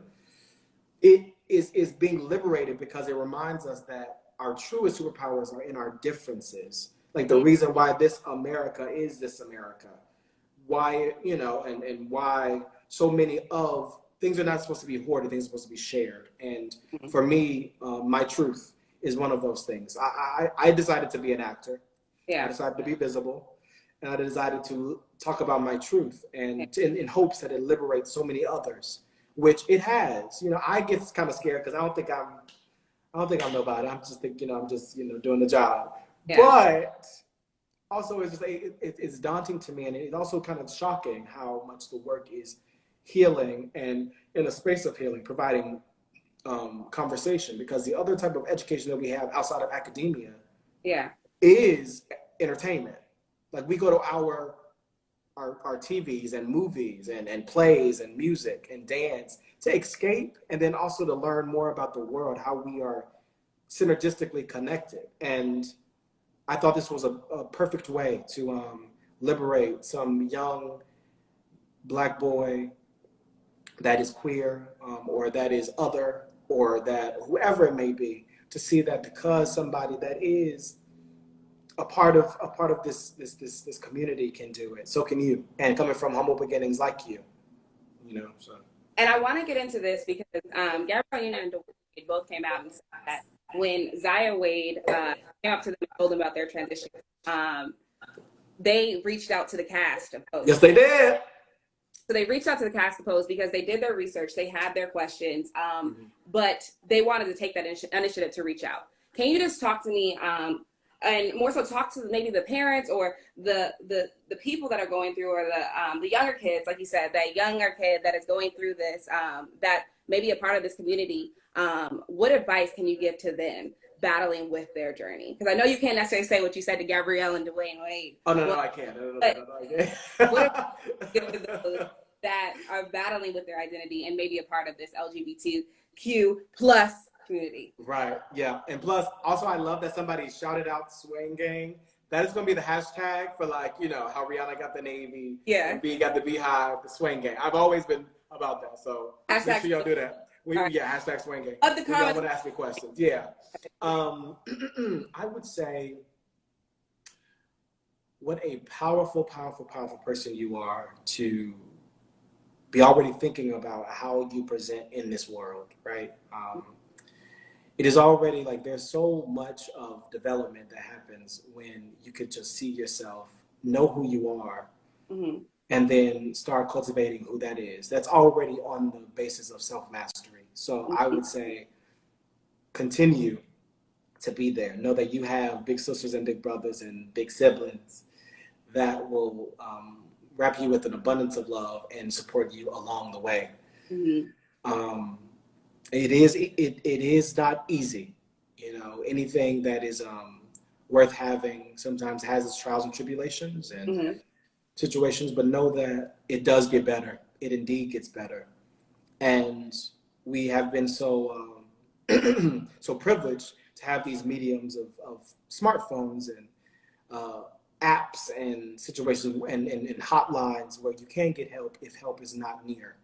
It is being liberated because it reminds us that our truest superpowers are in our differences. Like the reason why this America is this America. Why, you know, and why so many of things are not supposed to be hoarded, things are supposed to be shared. And for me, my truth is one of those things. I decided to be an actor. I decided to be visible. And I decided to talk about my truth, and in hopes that it liberates so many others, which it has. You know, I get kind of scared because I don't think I'm nobody. I'm just thinking, you know, I'm just, you know, doing the job. But also it's just it's daunting to me, and it's also kind of shocking how much the work is healing, and in a space of healing, providing conversation, because the other type of education that we have outside of academia is entertainment. Like we go to our TVs and movies and plays and music and dance to escape, and then also to learn more about the world, how we are synergistically connected. And I thought this was a perfect way to liberate some young Black boy that is queer, or that is other, or that whoever it may be, to see that because somebody that is a part of this community can do it, so can you. And coming from humble beginnings like you know. So. And I want to get into this because Gabrielle Union and Dwayne both came out and said that when Zaya Wade came up to them and told them about their transition, they reached out to the cast of Pose. Yes, they did. So they reached out to the cast of Pose because they did their research, they had their questions, but they wanted to take that initiative to reach out. Can you just talk to me, and more so talk to maybe the parents or the people that are going through, or the younger kids, like you said, that younger kid that is going through this, that may be a part of this community. What advice can you give to them battling with their journey? Because I know you can't necessarily say what you said to Gabrielle and Dwayne Wade. Oh, no, I can't. No, I can't. What give to those that are battling with their identity and maybe a part of this LGBTQ plus community? Right, yeah. And plus, also, I love that somebody shouted out Swain gang. That is going to be the hashtag for, like, you know, how Rihanna got the Navy, and B got the Beehive, the Swain gang. I've always been about that, so hashtag make sure y'all do that. Hashtag Swain gang. Of the comments. Y'all want to ask me questions. Yeah. I would say, what a powerful, powerful, powerful person you are to be already thinking about how you present in this world, right? It is already like there's so much of development that happens when you could just see yourself know who you are, Mm-hmm. and then start cultivating who that is. That's already on the basis of self-mastery. So I would say continue to be there. Know that you have big sisters and big brothers and big siblings that will wrap you with an abundance of love and support you along the way. Mm-hmm. It is not easy. You know, anything that is worth having sometimes has its trials and tribulations and Mm-hmm. situations, but know that it does get better. It indeed gets better. And we have been so so privileged to have these mediums of smartphones and apps and situations and hotlines where you can get help if help is not near.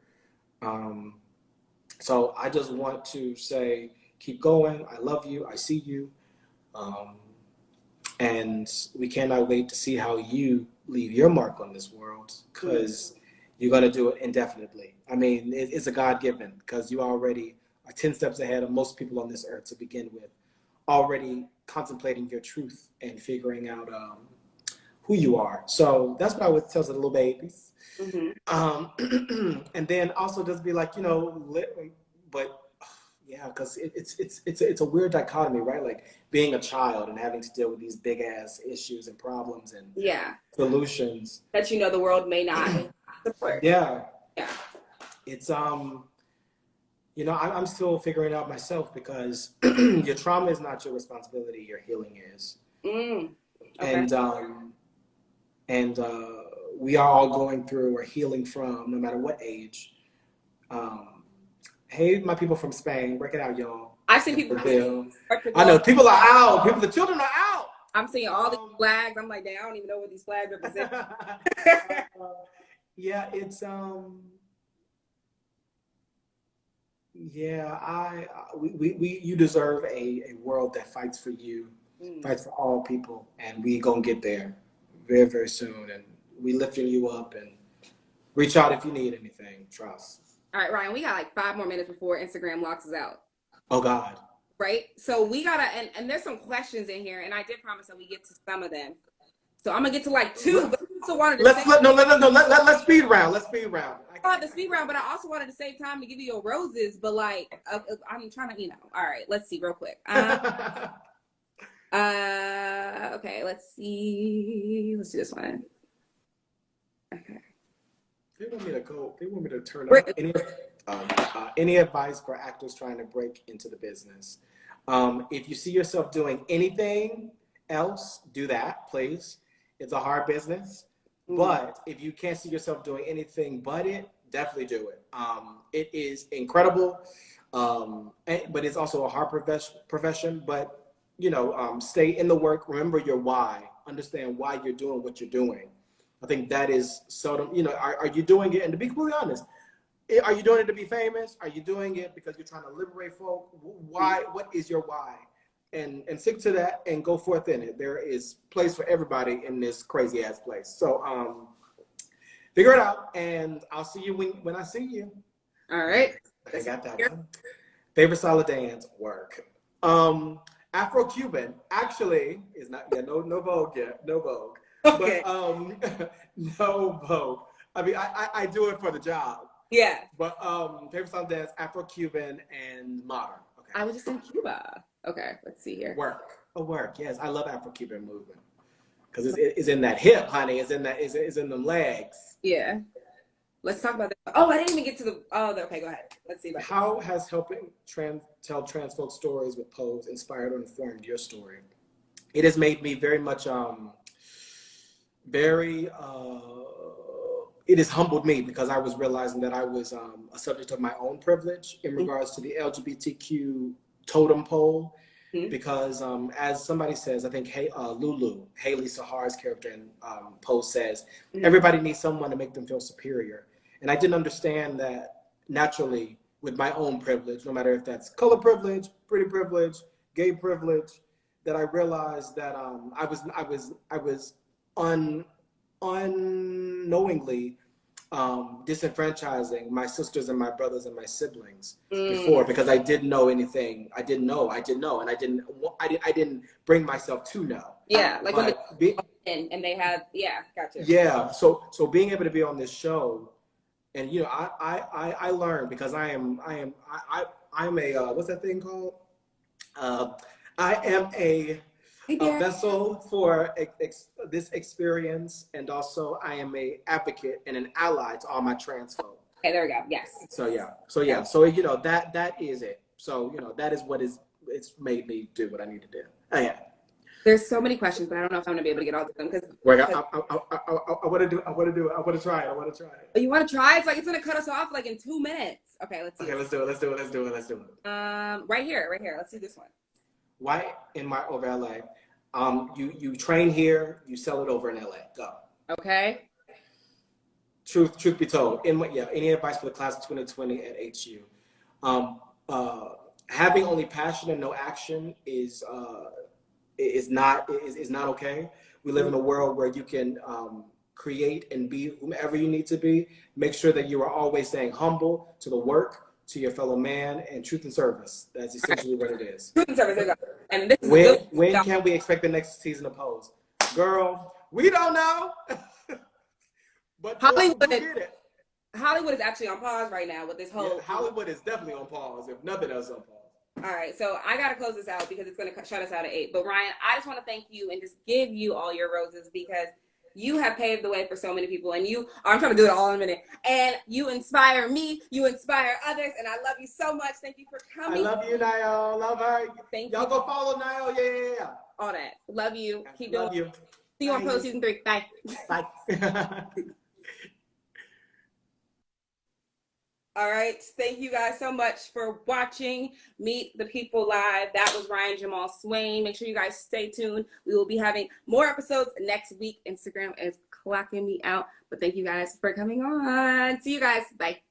So I just want to say, keep going. I love you. I see you. Um, and we cannot wait to see how you leave your mark on this world, because you're going to do it indefinitely. I mean, it's a God-given, because you already are 10 steps ahead of most people on this earth to begin with, already contemplating your truth and figuring out who you are. So that's what I would tell the little babies. And then also just be like, you know, but yeah, because it's a weird dichotomy, right? Like being a child and having to deal with these big ass issues and problems and solutions that you know the world may not support. Yeah, Yeah. it's you know, I'm still figuring it out myself, because your trauma is not your responsibility. Your healing is. Okay. And we are all going through or healing from, no matter what age. Hey, my people from Spain, work it out, y'all. I see people. I know people are out. People, the children are out. I'm seeing all these flags. I'm like, dang, I don't even know what these flags represent. Yeah, it's yeah. You deserve a world that fights for you, fights for all people, and we gonna get there very, very soon. And we lifting you up, and reach out if you need anything. Trust. All right, Ryan, we got like 5 more minutes before Instagram locks us out. Oh God. Right? So we gotta, and there's some questions in here, and I did promise that we get to some of them. So I'm gonna get to like 2, but I also wanted to let's speed round. Let's speed round. I want the speed round, but I also wanted to save time to give you your roses. But like, I'm trying to, you know. All right, let's see real quick. Okay, let's see. Let's do this one. Okay. They want me to go. They want me to turn up. Any advice for actors trying to break into the business? If you see yourself doing anything else, do that, please. It's a hard business. But if you can't see yourself doing anything but it, definitely do it. It is incredible, but it's also a hard profession. But, you know, stay in the work. Remember your why. Understand why you're doing what you're doing. I think that is seldom, you know, are you doing it? And to be completely honest, are you doing it to be famous? Are you doing it because you're trying to liberate folk? Why? What is your why? And stick to that and go forth in it. There is place for everybody in this crazy ass place. So figure it out, and I'll see you when I see you. All right. I got that one. Favorite solid dance work. Afro-Cuban actually is not no Vogue yet. No Vogue. Okay. But no Vogue. I mean I do it for the job. Yeah. But favorite solid dance, Afro-Cuban and modern. Okay. I was just in Cuba. Okay, let's see here. Work. Yes, I love Afro-Cuban movement because it's in that hip, honey. It's in them legs. Yeah. Let's talk about that. Oh, I didn't even get to the. Oh, okay. Go ahead. Let's see. How has helping tell trans folk stories with Pose inspired or informed your story? It has made me very much it has humbled me, because I was realizing that I was a subject of my own privilege in regards to the LGBTQ totem pole, because as somebody says, I think Lulu, Haley Sahar's character in Pose says, everybody needs someone to make them feel superior. And I didn't understand that naturally with my own privilege, no matter if that's color privilege, pretty privilege, gay privilege, that I realized that I was unknowingly disenfranchising my sisters and my brothers and my siblings before, because I didn't know anything. I didn't know, and I didn't bring myself to know. Yeah, like and they have, yeah, gotcha. Yeah. So being able to be on this show, and you know, I learned because I'm a what's that thing called? I am a vessel for this experience, and also I am a advocate and an ally to all my trans folk. Okay, there we go. Yes. So you know, that is it. So you know, that is what it's made me do what I need to do. Oh, yeah. There's so many questions, but I don't know if I'm gonna be able to get all of them because I want to do it. I want to try it. You want to try? It's like it's gonna cut us off like in 2 minutes. Okay, let's see. Okay, let's do it. Right here. Let's do this one. Why in my over LA? You train here, you sell it over in LA. Go. Okay. Truth be told, any advice for the class of 2020 at HU? Having only passion and no action is not okay. We live in a world where you can create and be whomever you need to be. Make sure that you are always staying humble to the work, to your fellow man, and truth and service. That's essentially what it is. Truth and service. There you go. And this when can we expect the next season of Pose? Girl, we don't know. But Hollywood is actually on pause right now with this whole. Yeah, Hollywood is definitely on pause, if nothing else on pause. All right, so I gotta close this out because it's gonna shut us out at 8. But Ryan, I just want to thank you and just give you all your roses because you have paved the way for so many people, and I'm trying to do it all in a minute. And you inspire me, you inspire others, and I love you so much. Thank you for coming. I love you, Niall. Love her. Thank Y'all you. go follow Niall. Yeah. All that. Love you. Keep doing. Love you. See you on Pose season 3. Bye. Bye. All right. Thank you guys so much for watching Meet the People Live. That was Ryan Jamaal Swain. Make sure you guys stay tuned. We will be having more episodes next week. Instagram is clocking me out. But thank you guys for coming on. See you guys. Bye.